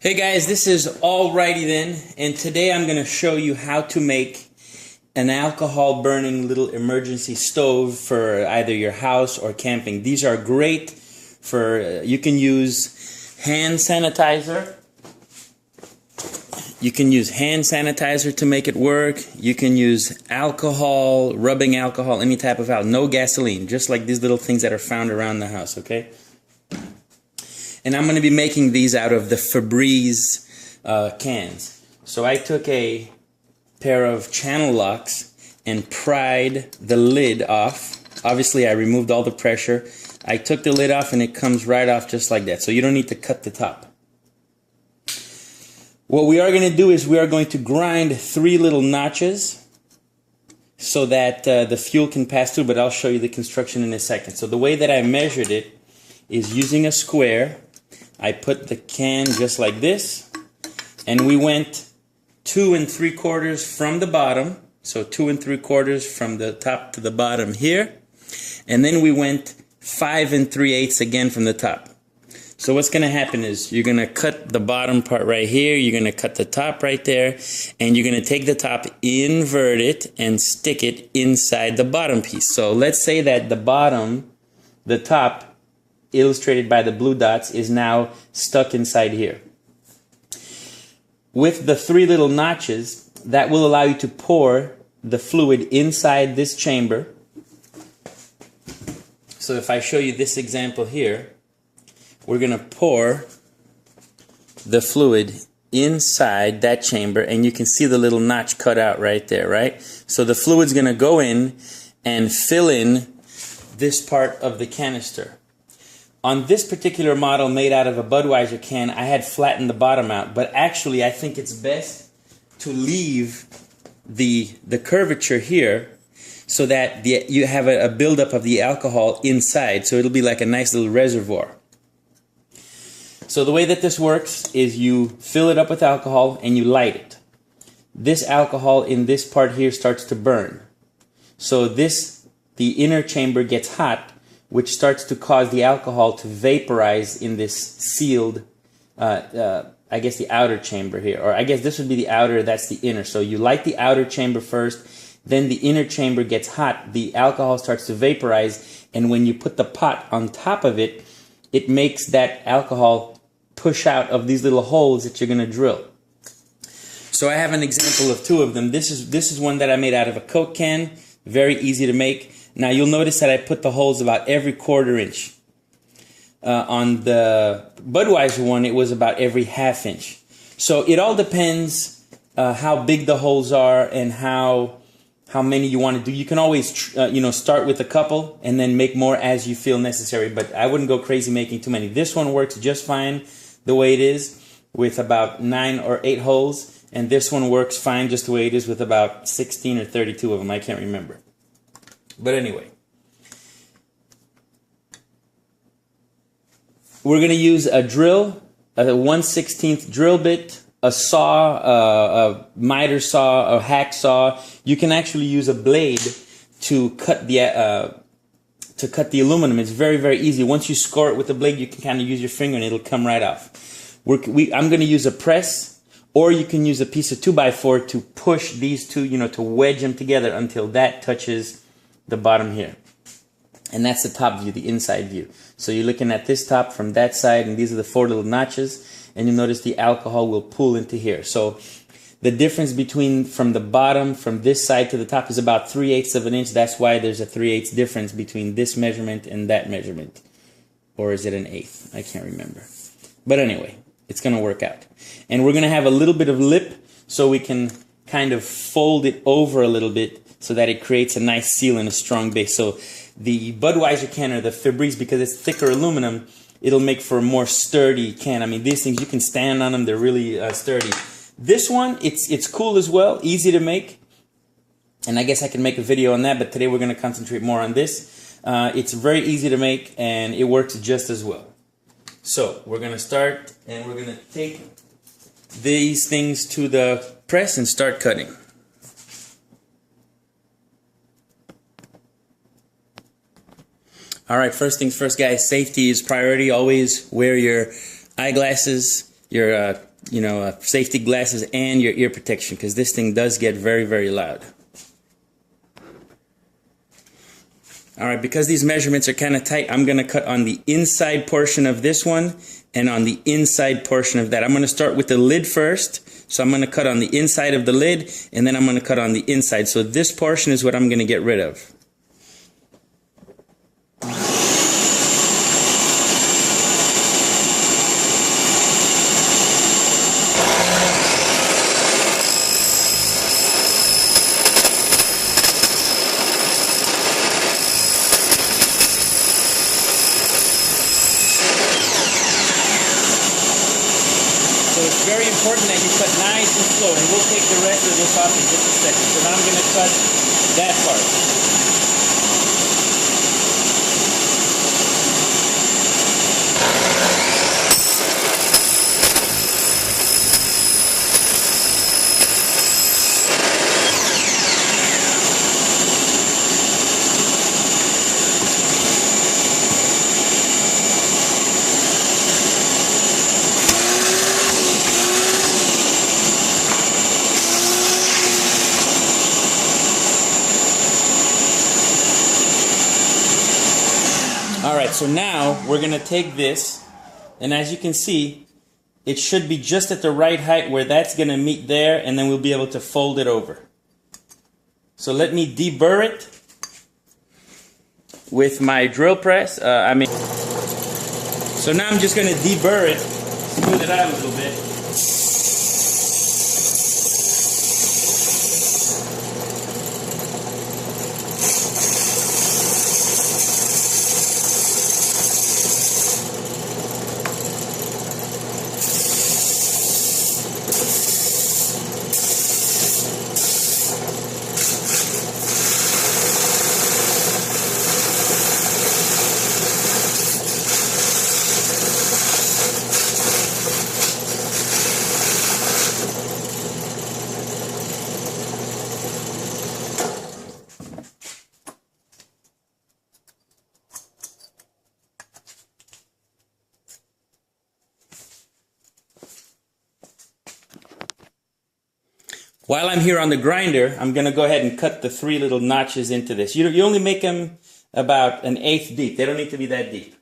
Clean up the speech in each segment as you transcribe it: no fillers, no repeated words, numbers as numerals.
Hey guys, this is Alrighty Then, and today I'm going to show you how to make an alcohol burning little emergency stove for either your house or camping. These are great for, you can use hand sanitizer. You can use hand sanitizer to make it work. You can use alcohol, rubbing alcohol, any type of alcohol, no gasoline, just like these little things that are found around the house, okay? And I'm going to be making these out of the Febreze cans. So I took a pair of channel locks and pried the lid off. Obviously I removed all the pressure. I took the lid off and it comes right off just like that. So you don't need to cut the top. What we are going to do is we are going to grind 3 little notches so that the fuel can pass through, but I'll show you the construction in a second. So the way that I measured it is using a square. I put the can just like this, and we went 2 3/4 from the bottom, so 2 3/4 from the top to the bottom here, and then we went 5 3/8 again from the top. So what's going to happen is you're going to cut the bottom part right here, you're going to cut the top right there, and you're going to take the top, invert it, and stick it inside the bottom piece. So let's say that the top, illustrated by the blue dots, is now stuck inside here. With the 3 little notches, that will allow you to pour the fluid inside this chamber. So if I show you this example here, we're going to pour the fluid inside that chamber, and you can see the little notch cut out right there, right? So the fluid's going to go in and fill in this part of the canister. On this particular model made out of a Budweiser can, I had flattened the bottom out, but actually I think it's best to leave the curvature here so that you have a buildup of the alcohol inside, so it'll be like a nice little reservoir. So the way that this works is you fill it up with alcohol and you light it. This alcohol in this part here starts to burn. So the inner chamber gets hot, which starts to cause the alcohol to vaporize in this sealed, I guess the outer chamber here. Or I guess this would be the outer, that's the inner. So you light the outer chamber first, then the inner chamber gets hot, the alcohol starts to vaporize, and when you put the pot on top of it, it makes that alcohol push out of these little holes that you're going to drill. So I have an example of 2 of them. This is one that I made out of a Coke can, very easy to make. Now you'll notice that I put the holes about every 1/4 inch. On the Budweiser one, it was about every 1/2 inch. So it all depends how big the holes are and how many you want to do. You can always start with a couple and then make more as you feel necessary, but I wouldn't go crazy making too many. This one works just fine the way it is with about 9 or 8 holes, and this one works fine just the way it is with about 16 or 32 of them. I can't remember. But anyway, we're going to use a drill, a 1/16 drill bit, a saw, a miter saw, a hack saw. You can actually use a blade to cut the aluminum. It's very, very easy. Once you score it with the blade, you can kind of use your finger and it'll come right off. I'm going to use a press, or you can use a piece of 2x4 to push these two, to wedge them together until that touches the bottom here. And that's the top view, the inside view. So you're looking at this top from that side, and these are the 4 little notches, and you notice the alcohol will pool into here. So the difference from the bottom, from this side to the top, is about 3/8 of an inch. That's why there's a 3/8 difference between this measurement and that measurement. Or is it an 1/8? I can't remember. But anyway, it's going to work out. And we're going to have a little bit of lip so we can kind of fold it over a little bit, so that it creates a nice seal and a strong base. So the Budweiser can, or the Febreze, because it's thicker aluminum, it'll make for a more sturdy can. I mean, these things, you can stand on them. They're really sturdy. This one, it's cool as well, easy to make. And I guess I can make a video on that, but today we're going to concentrate more on this. It's very easy to make, and it works just as well. So we're going to start, and we're going to take these things to the press and start cutting. All right, first things first, guys. Safety is priority. Always wear your eyeglasses, your safety glasses and your ear protection, because this thing does get very, very loud. Alright, because these measurements are kind of tight, I'm going to cut on the inside portion of this one and on the inside portion of that. I'm going to start with the lid first. So I'm going to cut on the inside of the lid, and then I'm going to cut on the inside. So this portion is what I'm going to get rid of. So it's very important that you cut nice and slow, and we'll take the rest of this off in just a second. So now I'm going to cut that part. Alright, so now we're going to take this, and as you can see, it should be just at the right height where that's going to meet there, and then we'll be able to fold it over. So let me deburr it with my drill press. So now I'm just going to deburr it, smooth it out a little bit. While I'm here on the grinder, I'm going to go ahead and cut the 3 little notches into this. You only make them about 1/8 deep. They don't need to be that deep.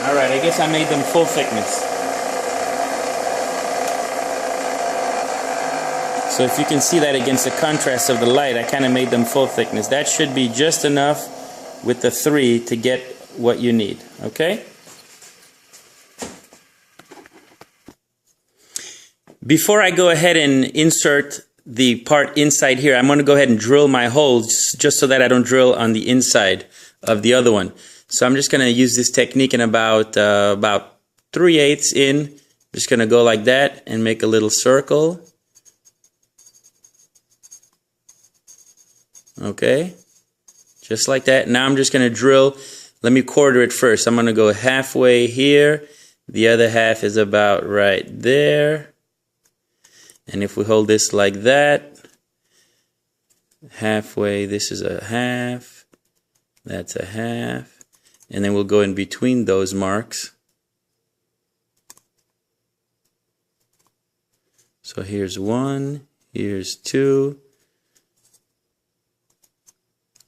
Alright, I guess I made them full thickness. So if you can see that against the contrast of the light, I kind of made them full thickness. That should be just enough with the 3 to get what you need, okay? Before I go ahead and insert the part inside here, I'm going to go ahead and drill my holes just so that I don't drill on the inside of the other one. So I'm just going to use this technique in about 3/8 in. I'm just going to go like that and make a little circle. Okay, just like that. Now I'm just going to drill. Let me quarter it first. I'm going to go halfway here. The other half is about right there. And if we hold this like that, halfway, this is a half, that's a half. And then we'll go in between those marks. So here's 1, here's 2.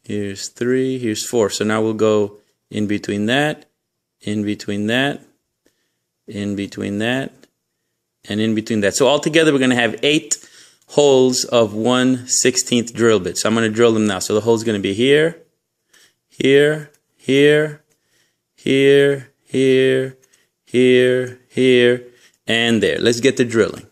Here's 3, here's 4. So now we'll go in between that, in between that, in between that, and in between that. So altogether we're going to have 8 holes of 1/16 drill bit. So I'm going to drill them now. So the hole's going to be here, here, here, here, here, here, here, and there. Let's get to drilling.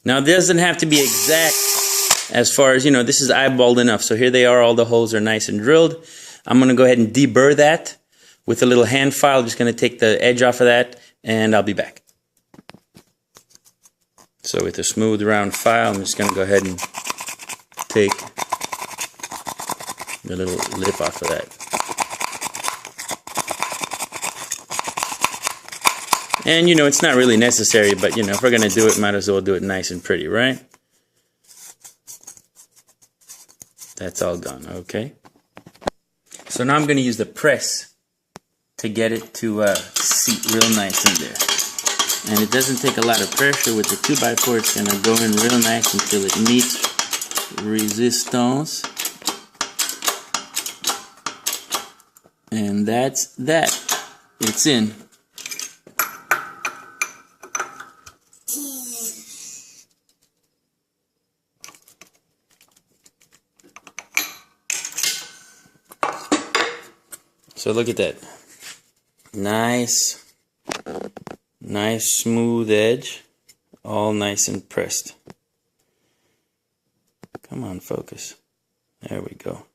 Now, it doesn't have to be exact as far as, you know, this is eyeballed enough. So here they are, all the holes are nice and drilled. I'm going to go ahead and deburr that with a little hand file. I'm just going to take the edge off of that, and I'll be back. So with a smooth round file, I'm just going to go ahead and take the little lip off of that. And, you know, it's not really necessary, but, you know, if we're going to do it, might as well do it nice and pretty, right? That's all gone, okay? So now I'm going to use the press to get it to seat real nice in there. And it doesn't take a lot of pressure with the 2x4. It's going to go in real nice until it meets resistance. And that's that. It's in. So look at that. Nice smooth edge. All nice and pressed. Come on, focus. There we go.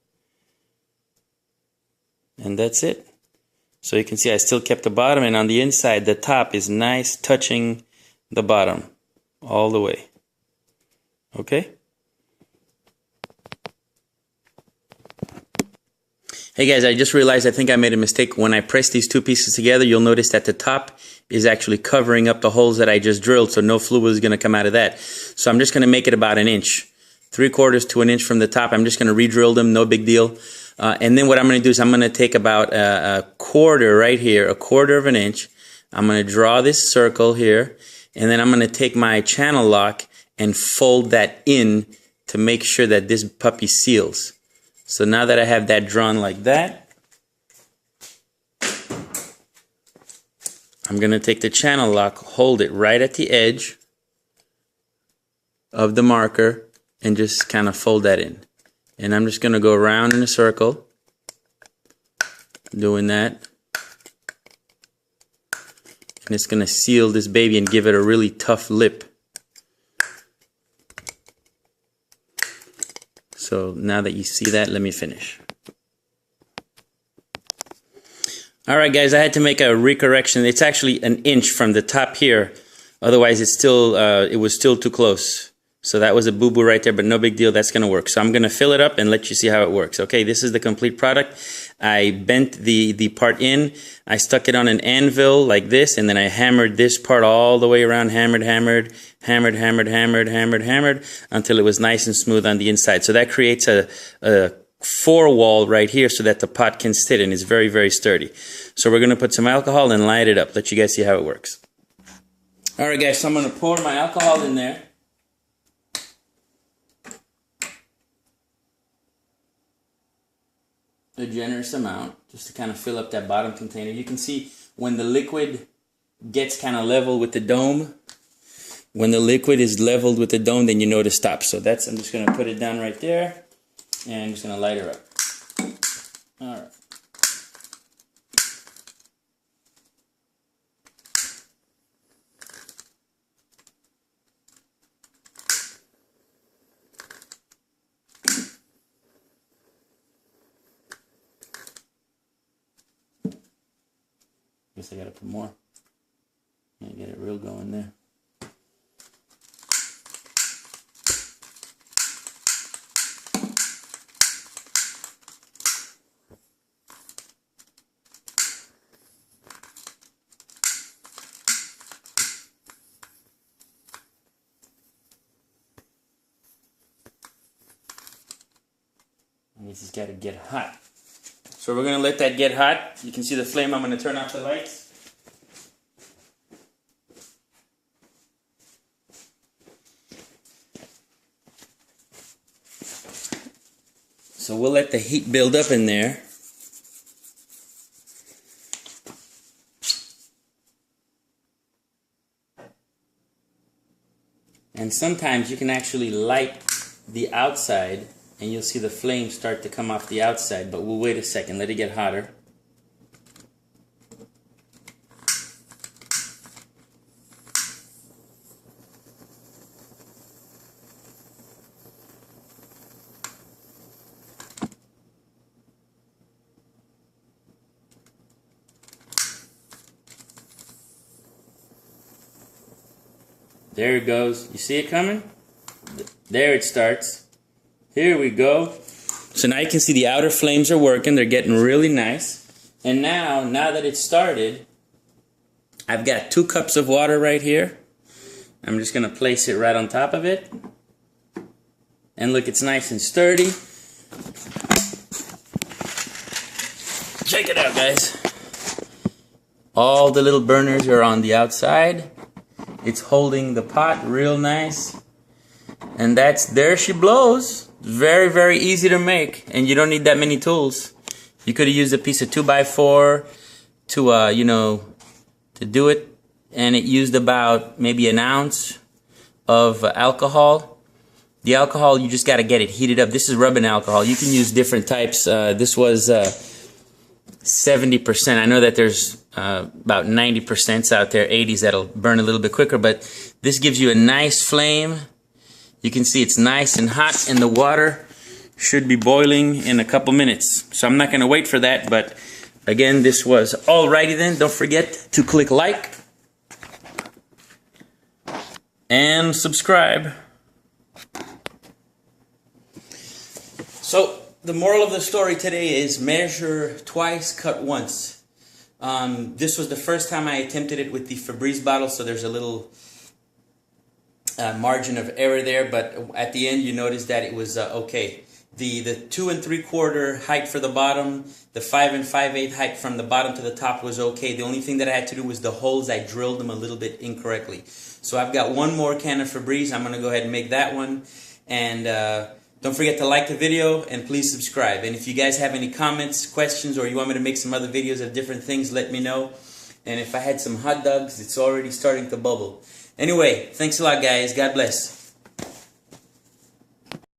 And that's it. So you can see I still kept the bottom, and on the inside the top is nice, touching the bottom all the way. Okay? Hey guys, I just realized I think I made a mistake. When I press these two pieces together, you'll notice that the top is actually covering up the holes that I just drilled, so no fluid is going to come out of that. So I'm just going to make it about an inch, 3/4 to an inch from the top. I'm just going to re-drill them, no big deal. And then what I'm going to do is I'm going to take about a quarter right here, 1/4 of an inch. I'm going to draw this circle here, and then I'm going to take my channel lock and fold that in to make sure that this puppy seals. So now that I have that drawn like that, I'm going to take the channel lock, hold it right at the edge of the marker, and just kind of fold that in. And I'm just going to go around in a circle, doing that. And it's going to seal this baby and give it a really tough lip. So now that you see that, let me finish. Alright guys, I had to make a recorrection. It's actually an inch from the top here. Otherwise it's still, it was still too close. So that was a boo-boo right there, but no big deal, that's going to work. So I'm going to fill it up and let you see how it works. Okay, this is the complete product. I bent the part in, I stuck it on an anvil like this, and then I hammered this part all the way around, hammered, until it was nice and smooth on the inside. So that creates a four-wall right here so that the pot can sit, and it's very, very sturdy. So we're going to put some alcohol and light it up, let you guys see how it works. Alright guys, so I'm going to pour my alcohol in there. A generous amount, just to kind of fill up that bottom container. You can see when the liquid gets kind of level with the dome, when the liquid is leveled with the dome, then you know to stop. So that's, I'm just going to put it down right there, and I'm just going to light her up. All right. Guess I gotta put more. And get it real going there. And this has got to get hot. So we're going to let that get hot. You can see the flame. I'm going to turn off the lights. So we'll let the heat build up in there. And sometimes you can actually light the outside and you'll see the flame start to come off the outside, but we'll wait a second, let it get hotter. There it goes. You see it coming? There it starts. Here we go. So now you can see the outer flames are working. They're getting really nice. And now that it's started, I've got 2 cups of water right here. I'm just going to place it right on top of it. And look, it's nice and sturdy. Check it out, guys. All the little burners are on the outside. It's holding the pot real nice. And there she blows. Very, very easy to make. And you don't need that many tools. You could have used a piece of 2x4 to, to do it. And it used about maybe an ounce of alcohol. The alcohol, you just got to get it heated up. This is rubbing alcohol. You can use different types. This was 70%. I know that there's about 90% out there, 80s that'll burn a little bit quicker, but this gives you a nice flame. You can see it's nice and hot, and the water should be boiling in a couple minutes. So I'm not going to wait for that, but again, this was alrighty then. Don't forget to click like and subscribe. So the moral of the story today is measure twice, cut once. This was the first time I attempted it with the Febreze bottle, so there's a little margin of error there, but at the end you notice that it was okay. The 2 3/4 height for the bottom, the 5 5/8 height from the bottom to the top was okay. The only thing that I had to do was the holes, I drilled them a little bit incorrectly. So I've got 1 more can of Febreze. I'm going to go ahead and make that one. And don't forget to like the video and please subscribe. And if you guys have any comments, questions, or you want me to make some other videos of different things, let me know. And if I had some hot dogs, it's already starting to bubble. Anyway, thanks a lot, guys. God bless.